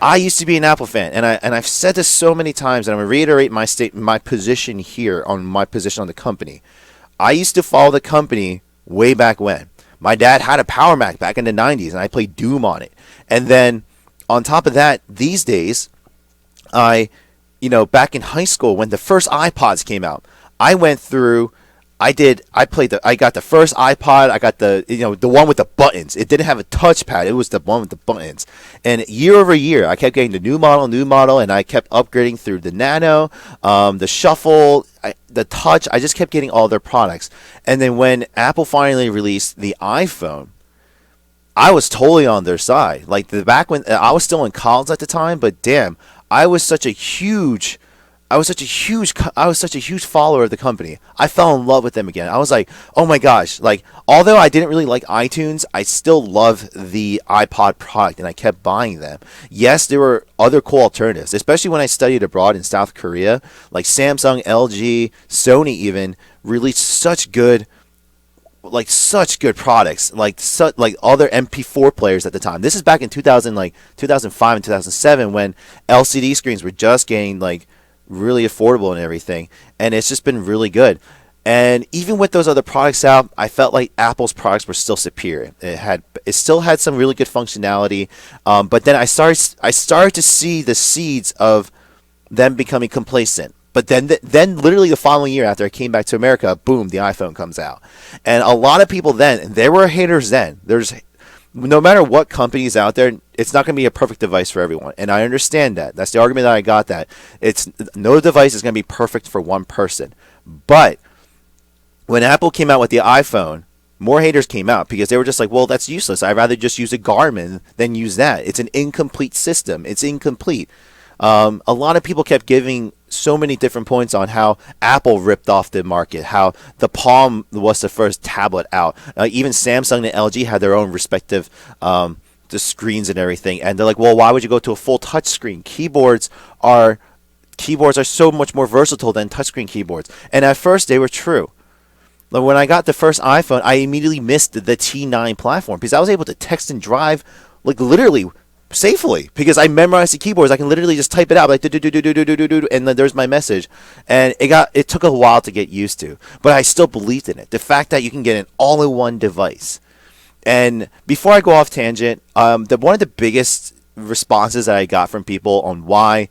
I used to be an Apple fan, and I've said this so many times, and I'm gonna reiterate my position here on my position on the company. I used to follow the company way back when. My dad had a Power Mac back in the 90s, and I played Doom on it. And then on top of that, these days, back in high school when the first iPods came out, I went through. I got the first iPod. I got the one with the buttons. It didn't have a touchpad. It was the one with the buttons. And year over year, I kept getting the new model, and I kept upgrading through the Nano, the Shuffle, the Touch. I just kept getting all their products. And then when Apple finally released the iPhone, I was totally on their side. Like back when I was still in college at the time, but damn, I was such a huge follower of the company. I fell in love with them again. I was like, oh my gosh, like although I didn't really like iTunes, I still love the iPod product and I kept buying them. Yes, there were other cool alternatives, especially when I studied abroad in South Korea, like Samsung, LG, Sony even released such good products, like other MP4 players at the time. This is back in 2005 and 2007 when LCD screens were just getting like really affordable and everything, and it's just been really good. And even with those other products out, I felt like Apple's products were still superior. It still had some really good functionality, but then I started to see the seeds of them becoming complacent. But then literally the following year after I came back to America, boom, the iPhone comes out. And a lot of people then, and there were haters then. No matter what company's out there, it's not going to be a perfect device for everyone. And I understand that. That's the argument that I got, that no device is going to be perfect for one person. But when Apple came out with the iPhone, more haters came out because they were just like, well, that's useless. I'd rather just use a Garmin than use that. It's an incomplete system. It's incomplete. A lot of people kept giving so many different points on how Apple ripped off the market, how the Palm was the first tablet out. Even Samsung and LG had their own respective the screens and everything. And they're like, well, why would you go to a full touch screen? Keyboards are so much more versatile than touchscreen keyboards. And at first they were true. But when I got the first iPhone, I immediately missed the T9 platform because I was able to text and drive like literally safely because I memorized the keyboards. I can literally just type it out like do do do do do do do do, and then there's my message. And it took a while to get used to, but I still believed in it. The fact that you can get an all-in-one device. And before I go off tangent, one of the biggest responses that I got from people on why,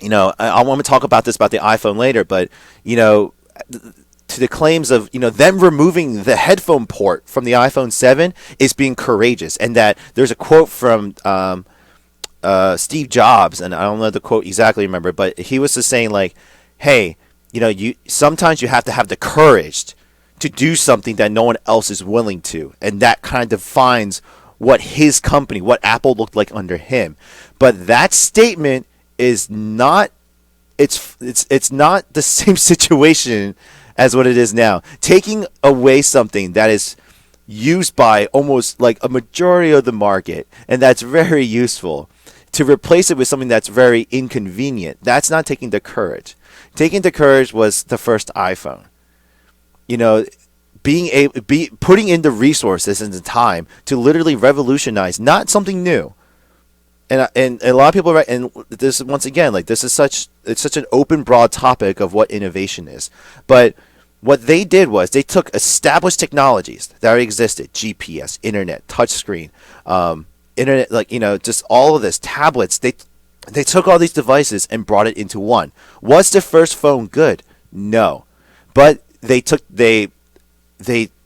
I want to talk about the iPhone later, but to the claims of them removing the headphone port from the iPhone 7 is being courageous, and that there's a quote from Steve Jobs, and I don't know the quote exactly, remember, but he was just saying like, hey, you sometimes you have to have the courage to do something that no one else is willing to, and that kind of defines what his company, what Apple looked like under him. But that statement is not it's not the same situation as what it is now. Taking away something that is used by almost like a majority of the market and that's very useful, to replace it with something that's very inconvenient, that's not taking the courage. Taking the courage was the first iPhone. Putting in the resources and the time to literally revolutionize, not something new. And a lot of people, right? And this once again, like it's such an open, broad topic of what innovation is. But what they did was they took established technologies that already existed: GPS, internet, touchscreen, internet, just all of this, tablets. They took all these devices and brought it into one. Was the first phone good? No, but they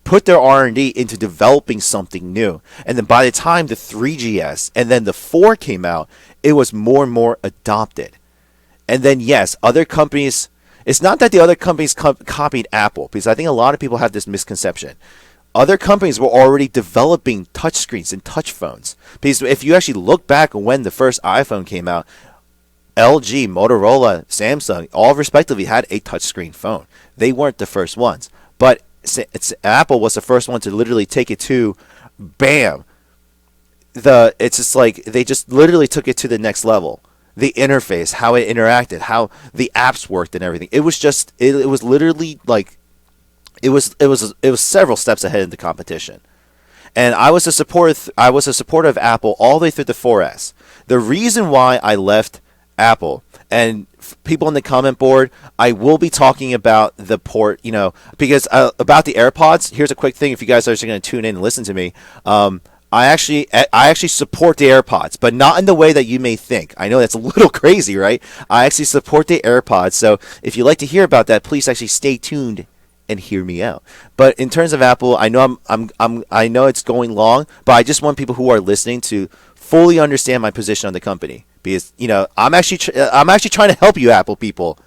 put their R&D into developing something new. And then by the time the 3GS and then the 4 came out, it was more and more adopted. And then, yes, other companies, it's not that the other companies copied Apple, because I think a lot of people have this misconception. Other companies were already developing touchscreens and touch phones. Because if you actually look back when the first iPhone came out, LG, Motorola, Samsung, all respectively had a touchscreen phone. They weren't the first ones. But Apple was the first one to literally take it to, bam. It's just like they just literally took it to the next level. The interface, how it interacted, how the apps worked, and everything. It was just, it was literally like, it was several steps ahead of the competition. And I was a supporter of Apple all the way through the 4S. The reason why I left Apple, and people in the comment board, I will be talking about the port, because about the AirPods. Here's a quick thing: if you guys are just going to tune in and listen to me, I actually support the AirPods, but not in the way that you may think. I know that's a little crazy, right? I actually support the AirPods. So if you'd like to hear about that, please actually stay tuned and hear me out. But in terms of Apple, I know I know it's going long, but I just want people who are listening to fully understand my position on the company, because I'm actually trying to help you, Apple people.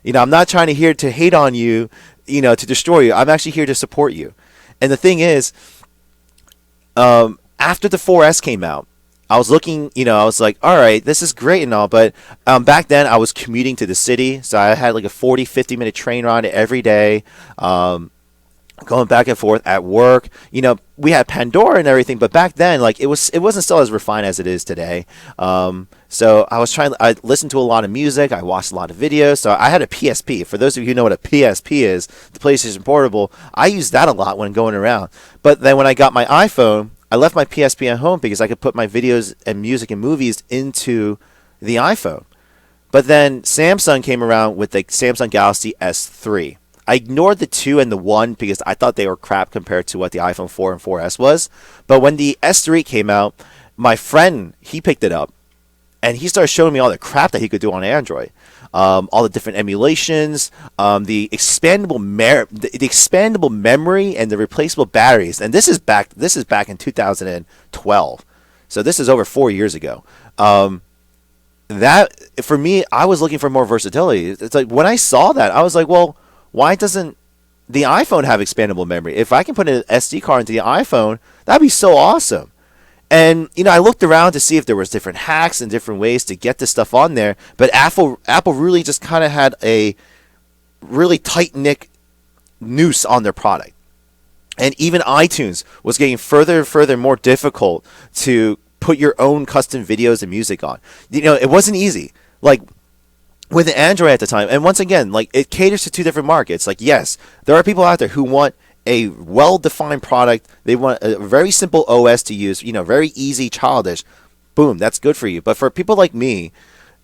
I'm not trying to here to hate on you, to destroy you. I'm actually here to support you. And the thing is, after the 4S came out, I was looking, I was like, all right, this is great and all, but back then I was commuting to the city, so I had like a 40-50 minute train ride every day, going back and forth at work. We had Pandora and everything, but back then, like, it wasn't still as refined as it is today. So I listened to a lot of music, I watched a lot of videos, so I had a PSP. For those of you who know what a PSP is, the PlayStation Portable, I used that a lot when going around. But then when I got my iPhone, I left my PSP at home because I could put my videos and music and movies into the iPhone. But then Samsung came around with the Samsung Galaxy S3. I ignored the 2 and the 1 because I thought they were crap compared to what the iPhone 4 and 4S was. But when the S3 came out, my friend, he picked it up, and he started showing me all the crap that he could do on Android. All the different emulations, the expandable memory, and the replaceable batteries. And this is back in 2012, so this is over 4 years ago. That, for me, I was looking for more versatility. It's like when I saw that, I was like, well, why doesn't the iPhone have expandable memory? If I can put an SD card into the iPhone, that'd be so awesome. And I looked around to see if there was different hacks and different ways to get this stuff on there, but Apple really just kind of had a really tight-knit noose on their product. And even iTunes was getting further and further more difficult to put your own custom videos and music on. It wasn't easy. Like with Android at the time, and once again, like, it caters to two different markets. Like, yes, there are people out there who want a well-defined product. They want a very simple OS to use, very easy, childish. Boom, that's good for you. But for people like me,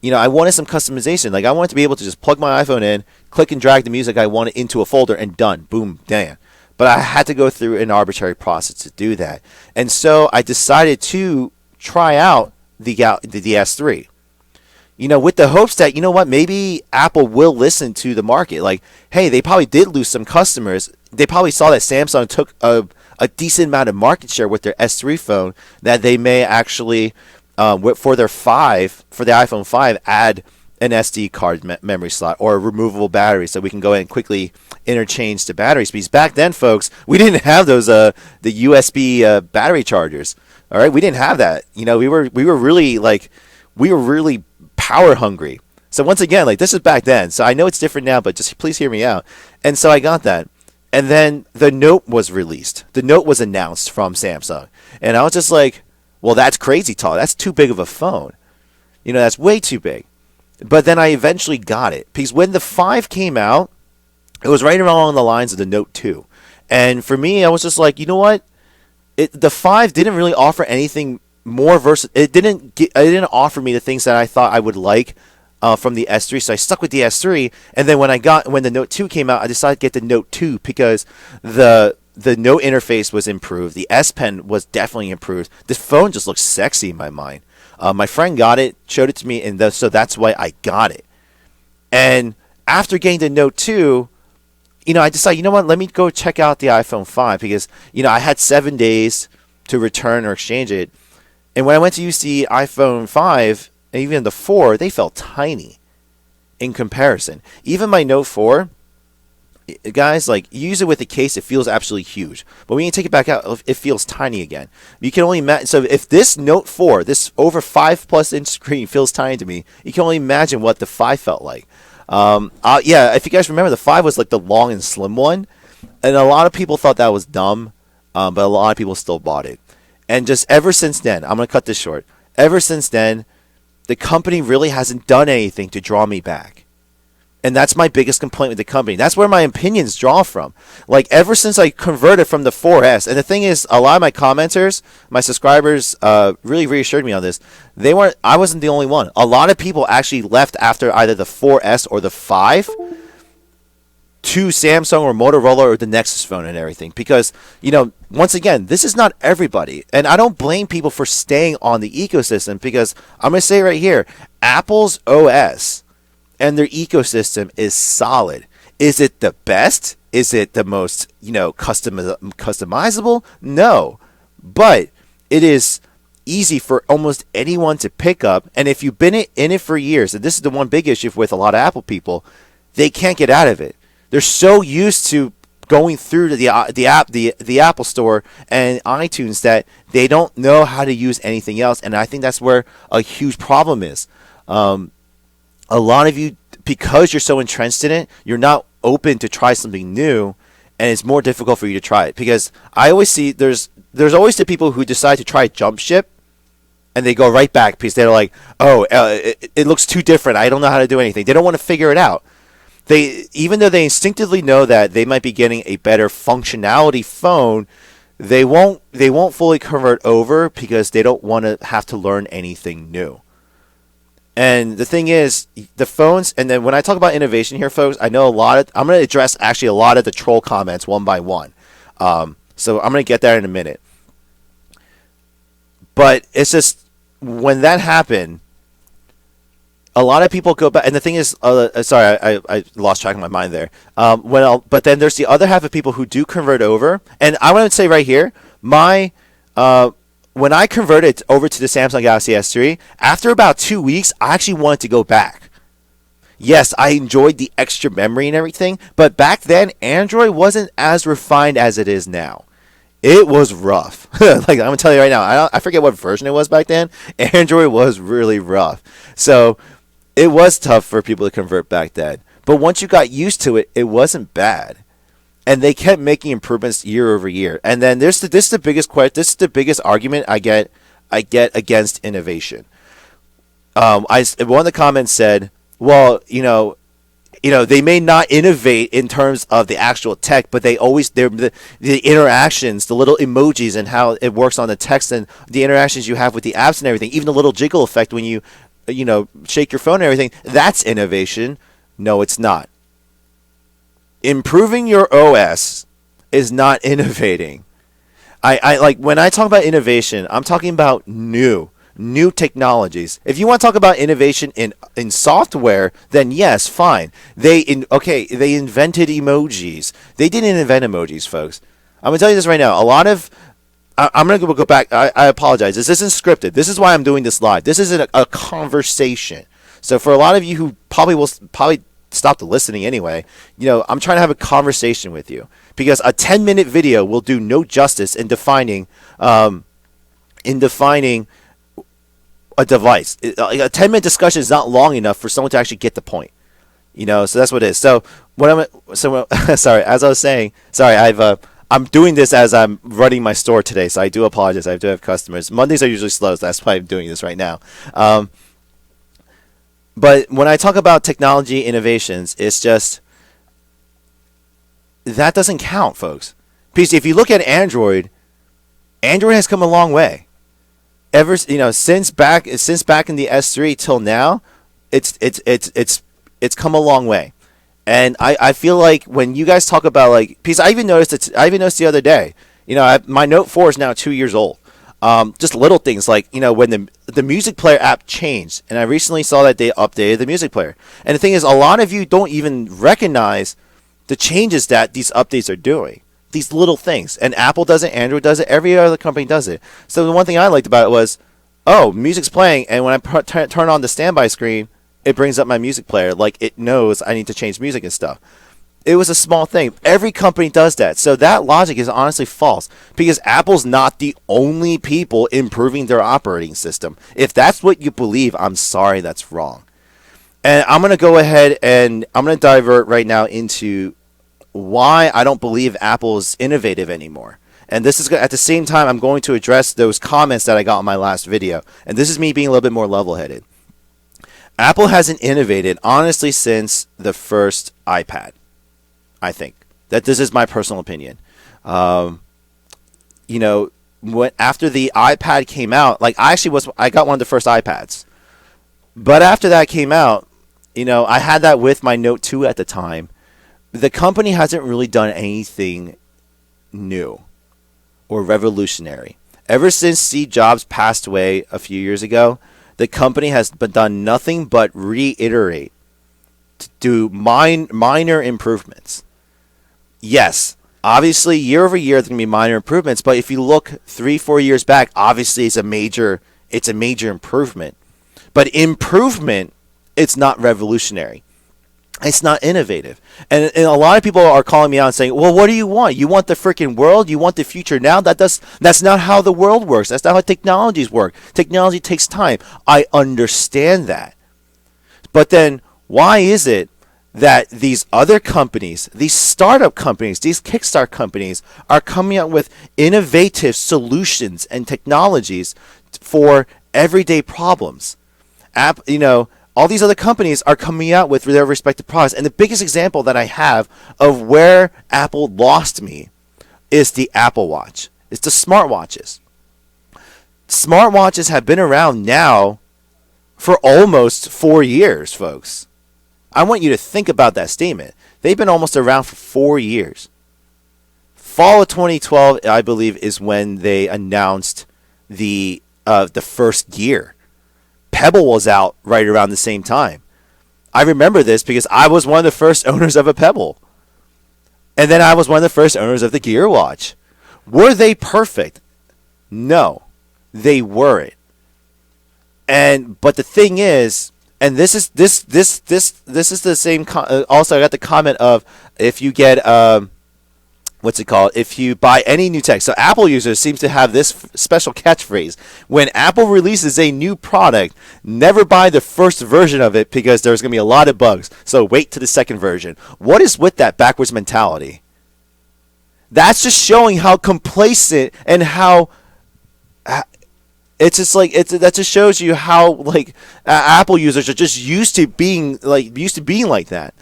I wanted some customization. Like, I wanted to be able to just plug my iPhone in, click and drag the music I wanted into a folder, and done. Boom, damn. But I had to go through an arbitrary process to do that. And so I decided to try out the S3. With the hopes that, maybe Apple will listen to the market. Like, hey, they probably did lose some customers. They probably saw that Samsung took a decent amount of market share with their S3 phone, that they may actually, for the iPhone 5, add an SD card memory slot or a removable battery, so we can go ahead and quickly interchange the batteries. Because back then, folks, we didn't have those the USB battery chargers. All right, we didn't have that. We were really power hungry. So once again, like, this is back then. So I know it's different now, but just please hear me out. And so I got that. And then the Note was released. The Note was announced from Samsung. And I was just like, well, that's crazy tall. That's too big of a phone. That's way too big. But then I eventually got it. Because when the 5 came out, it was right along the lines of the Note 2. And for me, I was just like, you know what? The 5 didn't really offer anything more versatile. It didn't offer me the things that I thought I would like from the S3, so I stuck with the S3. And then when the Note 2 came out, I decided to get the Note 2 because the Note interface was improved. The S Pen was definitely improved. The phone just looks sexy in my mind. My friend got it, showed it to me, and so that's why I got it. And after getting the Note 2, I decided, let me go check out the iPhone 5 because, I had 7 days to return or exchange it. And when I went to use the iPhone 5 and even the 4, they felt tiny in comparison. Even my Note 4, guys, like, you use it with the case, it feels absolutely huge. But when you take it back out, it feels tiny again. You can only imagine. So if this Note 4, this over 5+ inch screen, feels tiny to me, you can only imagine what the 5 felt like. If you guys remember, the 5 was like the long and slim one, and a lot of people thought that was dumb, but a lot of people still bought it. And just ever since then, I'm going to cut this short. Ever since then, the company really hasn't done anything to draw me back. And that's my biggest complaint with the company. That's where my opinions draw from. Like, ever since I converted from the 4S, and the thing is, a lot of my commenters, my subscribers, really reassured me on this. I wasn't the only one. A lot of people actually left after either the 4S or the 5 to Samsung or Motorola or the Nexus phone and everything. Because, once again, this is not everybody. And I don't blame people for staying on the ecosystem, because I'm going to say right here, Apple's OS and their ecosystem is solid. Is it the best? Is it the most, customizable? No. But it is easy for almost anyone to pick up. And if you've been in it for years, and this is the one big issue with a lot of Apple people, they can't get out of it. They're so used to going through the Apple Store and iTunes that they don't know how to use anything else. And I think that's where a huge problem is. A lot of you, because you're so entrenched in it, you're not open to try something new, and it's more difficult for you to try it. Because I always see there's always the people who decide to try jump ship, and they go right back because they're like, it looks too different. I don't know how to do anything. They don't want to figure it out. Even though they instinctively know that they might be getting a better functionality phone, they won't fully convert over because they don't want to have to learn anything new. And the thing is, the phones, and then when I talk about innovation here, folks, I know I'm going to address actually a lot of the troll comments one by one. So I'm going to get there in a minute. But it's just, when that happened, a lot of people go back, and the thing is, sorry, I lost track of my mind there. But then there's the other half of people who do convert over, and I want to say right here, when I converted over to the Samsung Galaxy S3, after about 2 weeks, I actually wanted to go back. Yes, I enjoyed the extra memory and everything, but back then, Android wasn't as refined as it is now. It was rough. Like, I'm going to tell you right now, I forget what version it was back then. Android was really rough. So it was tough for people to convert back then. But once you got used to it, it wasn't bad. And they kept making improvements year over year. And then this is the biggest argument I get against innovation. One of the comments said, well, they may not innovate in terms of the actual tech, but the interactions, the little emojis and how it works on the text and the interactions you have with the apps and everything, even the little jiggle effect when you shake your phone and everything, that's innovation. No, it's not. Improving your OS is not innovating. I like, when I talk about innovation, I'm talking about new technologies. If you want to talk about innovation in software, then yes, fine. They invented emojis. They didn't invent emojis, folks. I'm gonna tell you this right now. I'm gonna go back. I apologize. This isn't scripted. This is why I'm doing this live. This isn't a conversation. So for a lot of you who probably stop the listening anyway, I'm trying to have a conversation with you, because a 10-minute video will do no justice in defining a device. A 10-minute discussion is not long enough for someone to actually get the point. So that's what it is. So sorry, as I was saying, I'm doing this as I'm running my store today, so I do apologize. I do have customers. Mondays are usually slow, so that's why I'm doing this right now. But when I talk about technology innovations, it's just, that doesn't count, folks. Because if you look at Android has come a long way. Since back in the S3 till now, it's come a long way. And I feel like when you guys talk about, like, because I even noticed the other day, my Note 4 is now 2 years old. Just little things like, when the music player app changed, and I recently saw that they updated the music player. And the thing is, a lot of you don't even recognize the changes that these updates are doing. These little things. And Apple does it, Android does it, every other company does it. So the one thing I liked about it was, music's playing, and when I turn on the standby screen, it brings up my music player. Like, it knows I need to change music and stuff. It was a small thing. Every company does that. So that logic is honestly false, because Apple's not the only people improving their operating system. If that's what you believe, I'm sorry, that's wrong. And I'm going to go ahead and I'm going to divert right now into why I don't believe Apple is innovative anymore. And this is, at the same time, I'm going to address those comments that I got on my last video. And this is me being a little bit more level-headed. Apple hasn't innovated, honestly, since the first iPad. I think that this is my personal opinion. After the iPad came out, like I got one of the first iPads, but after that came out, I had that with my Note 2 at the time. The company hasn't really done anything new or revolutionary. Ever since Steve Jobs passed away a few years ago, the company has done nothing but reiterate to do minor improvements. Yes, obviously year over year there's going to be minor improvements, but if you look 3-4 years back, obviously it's a major improvement. But improvement, it's not revolutionary. It's not innovative. And a lot of people are calling me out and saying, well, what do you want? You want the freaking world? You want the future now? That's not how the world works. That's not how technologies work. Technology takes time. I understand that. But then why is it that these other companies, these startup companies, these Kickstart companies are coming out with innovative solutions and technologies for everyday problems? All these other companies are coming out with their respective products. And the biggest example that I have of where Apple lost me is the Apple Watch. It's the smartwatches. Smartwatches have been around now for almost 4 years, folks. I want you to think about that statement. They've been almost around for 4 years. Fall of 2012, I believe, is when they announced the first Gear. Pebble was out right around the same time. I remember this because I was one of the first owners of a Pebble. And then I was one of the first owners of the Gear Watch. Were they perfect? No, they weren't. But the thing is, and this is the same. Also, I got the comment of if you get if you buy any new tech. So Apple users seem to have this special catchphrase: when Apple releases a new product, never buy the first version of it because there's going to be a lot of bugs. So wait to the second version. What is with that backwards mentality? That's just showing how complacent and how. It's just that just shows you how Apple users are just used to being like that.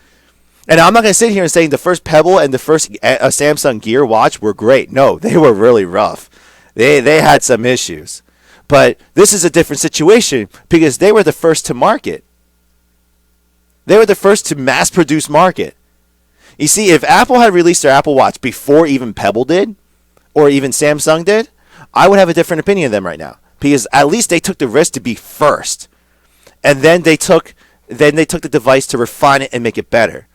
And I'm not going to sit here and say the first Pebble and the first Samsung Gear Watch were great. No, they were really rough. They had some issues. But this is a different situation because they were the first to market. They were the first to mass produce market. You see, if Apple had released their Apple Watch before even Pebble did, or even Samsung did, I would have a different opinion of them right now. Because at least they took the risk to be first. And then they took the device to refine it and make it better.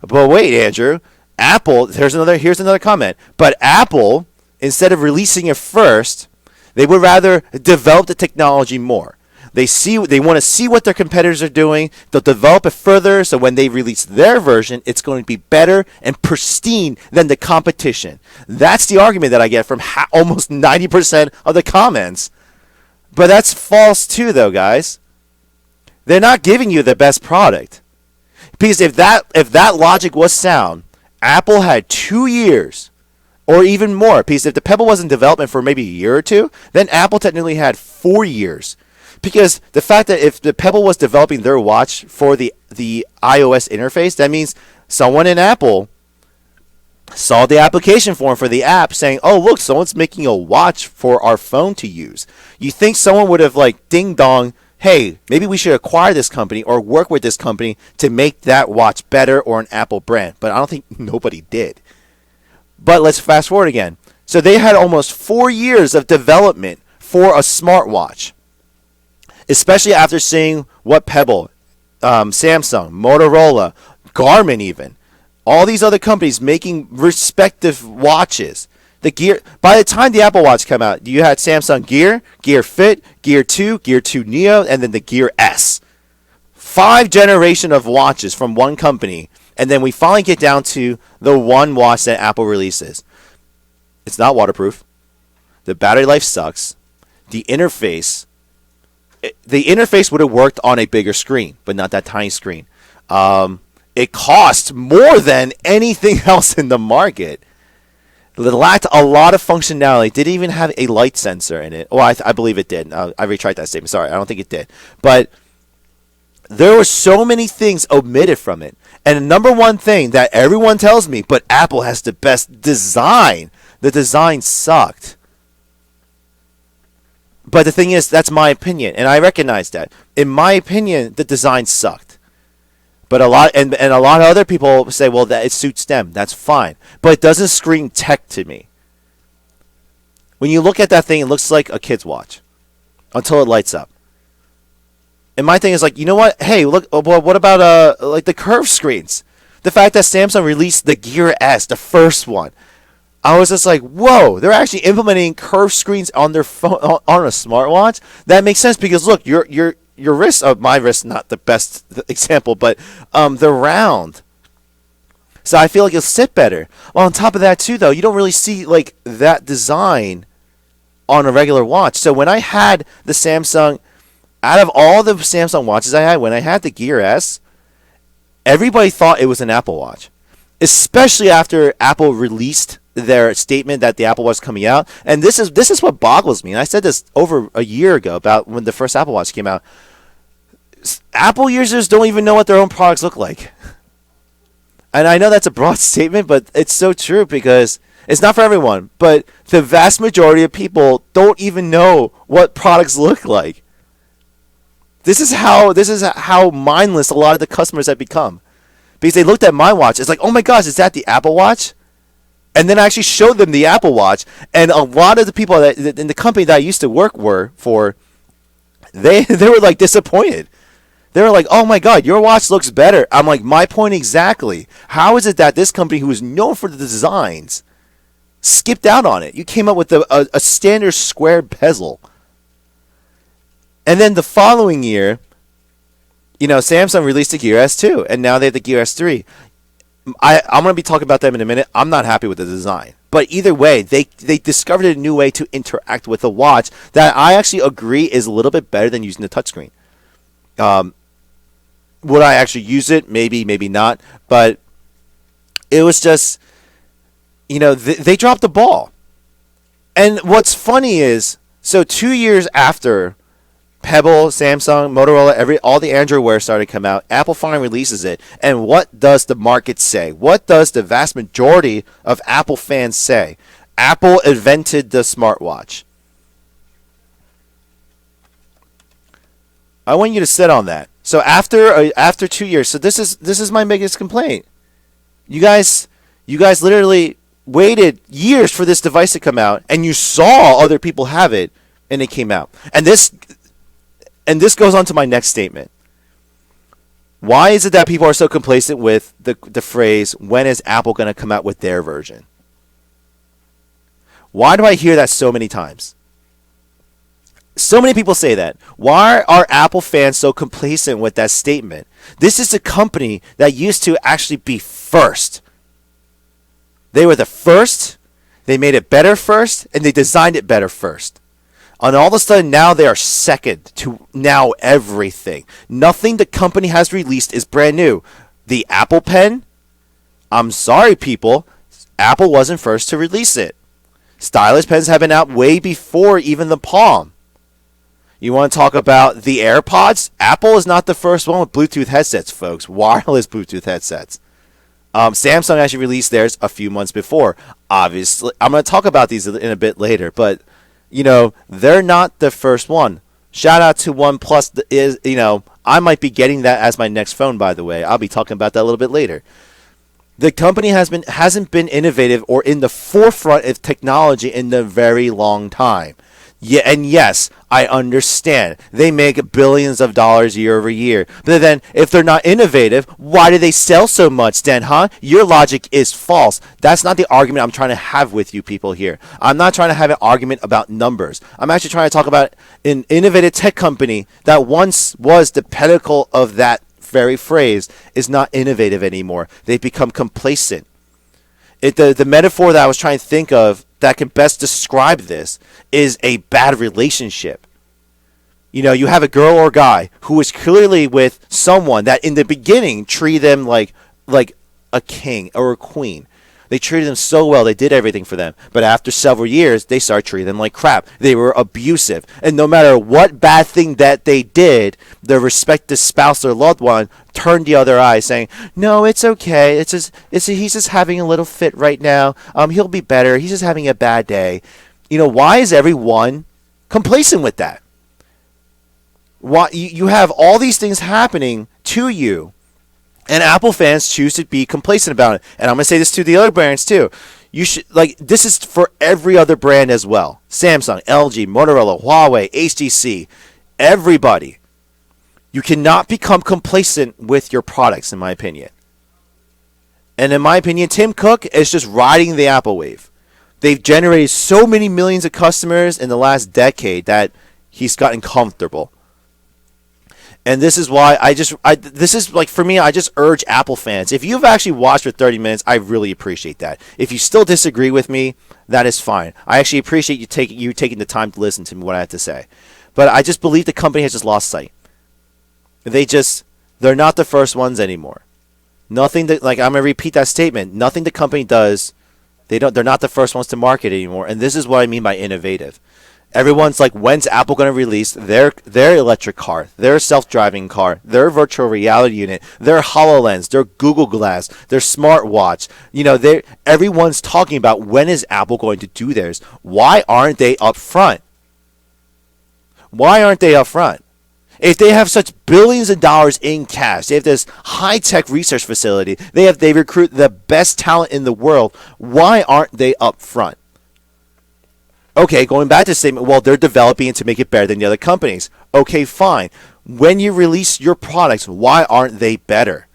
But wait, Andrew, Apple, here's another comment. But Apple, instead of releasing it first, they would rather develop the technology more. They want to see what their competitors are doing. They'll develop it further, so when they release their version, it's going to be better and pristine than the competition. That's the argument that I get from almost 90% of the comments. But that's false too, though, guys. They're not giving you the best product. Because if that logic was sound, Apple had 2 years or even more. Because if the Pebble was in development for maybe a year or two, then Apple technically had 4 years. Because the fact that if the Pebble was developing their watch for the iOS interface, that means someone in Apple saw the application form for the app saying, oh, look, someone's making a watch for our phone to use. You think someone would have ding dong, hey, maybe we should acquire this company or work with this company to make that watch better or an Apple brand. But I don't think nobody did. But let's fast forward again. So they had almost 4 years of development for a smartwatch, especially after seeing what Pebble, Samsung, Motorola, Garmin even, all these other companies making respective watches. The Gear, by the time the Apple Watch came out, you had Samsung Gear, Gear Fit, Gear 2, Gear 2 Neo, and then the Gear S. 5 generations of watches from one company, and then we finally get down to the one watch that Apple releases. It's not waterproof. The battery life sucks. The interface would have worked on a bigger screen, but not that tiny screen. It cost more than anything else in the market. It lacked a lot of functionality. It didn't even have a light sensor in it. Well, I believe it did. I retried that statement. Sorry, I don't think it did. But There were so many things omitted from it. And the number one thing that everyone tells me, but Apple has the best design. The design sucked. But the thing is, that's my opinion, and I recognize that. In my opinion, the design sucked. But a lot and a lot of other people say, well, that it suits them. That's fine. But it doesn't scream tech to me. When you look at that thing, it looks like a kid's watch until it lights up. And my thing is like, you know what? Hey, look, what about like the curved screens? The fact that Samsung released the Gear S, the first one, I was just like, whoa! They're actually implementing curved screens on their phone, on a smartwatch. That makes sense because look, your wrist, my wrist, not the best example, but they're round. So I feel like it'll sit better. Well, on top of that too, though, you don't really see like that design on a regular watch. So when I had the Samsung, out of all the Samsung watches I had, when I had the Gear S, everybody thought it was an Apple Watch, especially after Apple released their statement that the Apple Watch is coming out. And this is what boggles me. And I said this over a year ago about when the first Apple Watch came out. Apple users don't even know what their own products look like. And I know that's a broad statement, but it's so true because it's not for everyone. But the vast majority of people don't even know what products look like. This is how mindless a lot of the customers have become. Because they looked at my watch, it's like, oh my gosh, is that the Apple Watch? And then I actually showed them the Apple Watch, and a lot of the people that in the company that I used to work for, they were like disappointed. They were like, oh my God, your watch looks better. I'm like, my point exactly. How is it that this company who is known for the designs skipped out on it? You came up with a standard square bezel. And then the following year, Samsung released the Gear S2, and now they have the Gear S3. I'm going to be talking about them in a minute. I'm not happy with the design. But either way, they discovered a new way to interact with a watch that I actually agree is a little bit better than using the touchscreen. Would I actually use it? Maybe, maybe not. But it was just, they dropped the ball. And what's funny is, so 2 years after Pebble, Samsung, Motorola, all the Android Wear started to come out, Apple finally releases it. And what does the market say? What does the vast majority of Apple fans say? Apple invented the smartwatch. I want you to sit on that. So after 2 years, so this is my biggest complaint. You guys literally waited years for this device to come out, and you saw other people have it, and it came out. And this goes on to my next statement. Why is it that people are so complacent with the phrase, when is Apple going to come out with their version? Why do I hear that so many times? So many people say that. Why are Apple fans so complacent with that statement? This is a company that used to actually be first. They were the first, they made it better first, and they designed it better first. And all of a sudden, now they are second to now everything. Nothing the company has released is brand new. The Apple Pen, I'm sorry, people, Apple wasn't first to release it. Stylus pens have been out way before even the Palm. You want to talk about the AirPods? Apple is not the first one with Bluetooth headsets, folks. Wireless Bluetooth headsets. Samsung actually released theirs a few months before. Obviously, I'm going to talk about these in a bit later, but they're not the first one. Shout out to OnePlus. I might be getting that as my next phone, by the way. I'll be talking about that a little bit later. The company hasn't been innovative or in the forefront of technology in a very long time. Yeah, and yes, I understand. They make billions of dollars year over year. But then, if they're not innovative, why do they sell so much then, huh? Your logic is false. That's not the argument I'm trying to have with you people here. I'm not trying to have an argument about numbers. I'm actually trying to talk about an innovative tech company that once was the pinnacle of that very phrase is not innovative anymore. They've become complacent. The metaphor that I was trying to think of that can best describe this is a bad relationship. You have a girl or guy who is clearly with someone that in the beginning treated them like a king or a queen. They treated them so well. They did everything for them. But after several years, they started treating them like crap. They were abusive. And no matter what bad thing that they did, their respective spouse or loved one turned the other eye saying, no, it's okay. He's just having a little fit right now. He'll be better. He's just having a bad day. Why is everyone complacent with that? Why you have all these things happening to you, and Apple fans choose to be complacent about it. And I'm going to say this to the other brands too. You should this is for every other brand as well. Samsung, LG, Motorola, Huawei, HTC, everybody. You cannot become complacent with your products, in my opinion. And in my opinion, Tim Cook is just riding the Apple wave. They've generated so many millions of customers in the last decade that he's gotten comfortable. And this is why for me, I just urge Apple fans, if you've actually watched for 30 minutes, I really appreciate that. If you still disagree with me, that is fine. I actually appreciate you taking the time to listen to what I have to say. But I just believe the company has just lost sight. They're not the first ones anymore. Nothing that, I'm going to repeat that statement. Nothing the company does, they're not the first ones to market anymore. And this is what I mean by innovative. Everyone's like, when's Apple going to release their electric car, their self-driving car, their virtual reality unit, their HoloLens, their Google Glass, their smartwatch? Everyone's talking about when is Apple going to do theirs. Why aren't they up front? Why aren't they up front? If they have such billions of dollars in cash, they have this high-tech research facility, they recruit the best talent in the world, why aren't they up front? Okay, going back to the statement, well, they're developing it to make it better than the other companies. Okay, fine. When you release your products, why aren't they better?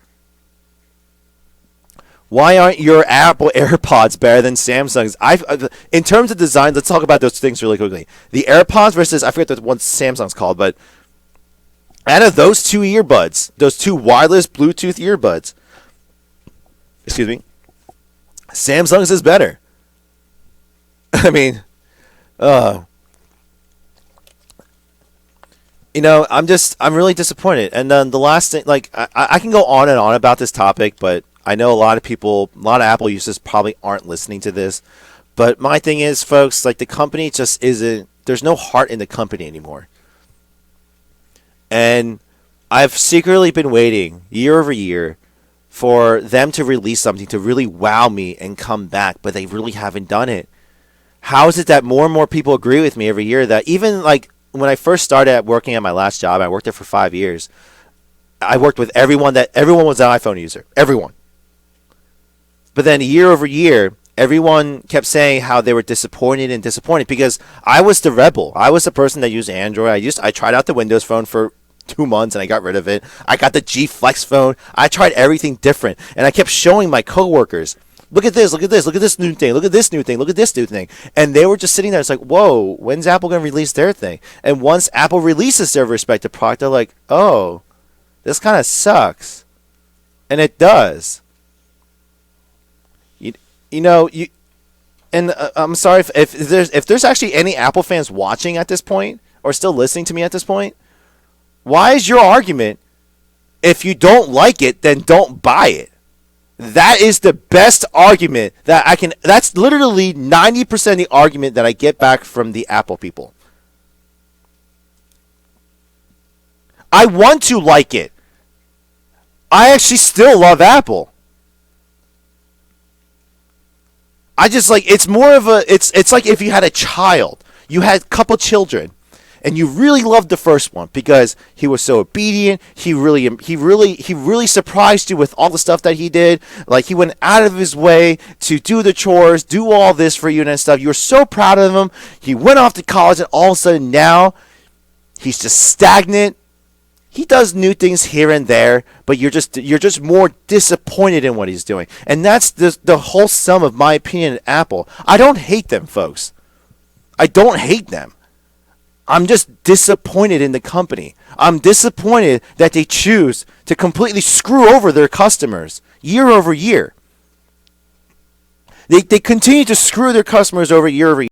Why aren't your Apple AirPods better than Samsung's? In terms of design, let's talk about those things really quickly. The AirPods versus, I forget what Samsung's called, but out of those two earbuds, those two wireless Bluetooth earbuds, Samsung's is better. I mean, I'm really disappointed. And then the last thing, I can go on and on about this topic, but I know a lot of Apple users probably aren't listening to this. But my thing is, folks, the company just isn't, there's no heart in the company anymore. And I've secretly been waiting year over year for them to release something to really wow me and come back, but they really haven't done it. How is it that more and more people agree with me every year that even when I first started working at my last job, I worked there for 5 years. I worked with everyone was an iPhone user. Everyone. But then year over year, everyone kept saying how they were disappointed because I was the rebel. I was the person that used Android. I tried out the Windows Phone for 2 months and I got rid of it. I got the G Flex phone. I tried everything different. And I kept showing my coworkers, look at this, look at this, look at this new thing, look at this new thing, look at this new thing. And they were just sitting there. It's like, whoa, when's Apple going to release their thing? And once Apple releases their respective product, they're like, oh, this kind of sucks. And it does. I'm sorry if there's actually any Apple fans watching at this point or still listening to me at this point. Why is your argument, if you don't like it, then don't buy it? That is the best argument that I can. That's literally 90% of the argument that I get back from the Apple people. I want to like it. I actually still love Apple. I just it's more of a, it's like if you had a child, you had a couple children, and you really loved the first one because he was so obedient. He really surprised you with all the stuff that he did. He went out of his way to do the chores, do all this for you and stuff. You were so proud of him. He went off to college, and all of a sudden now he's just stagnant. He does new things here and there, but you're just more disappointed in what he's doing. And that's the whole sum of my opinion of Apple. I don't hate them, folks. I don't hate them. I'm just disappointed in the company. I'm disappointed that they choose to completely screw over their customers year over year. They continue to screw their customers over year over year.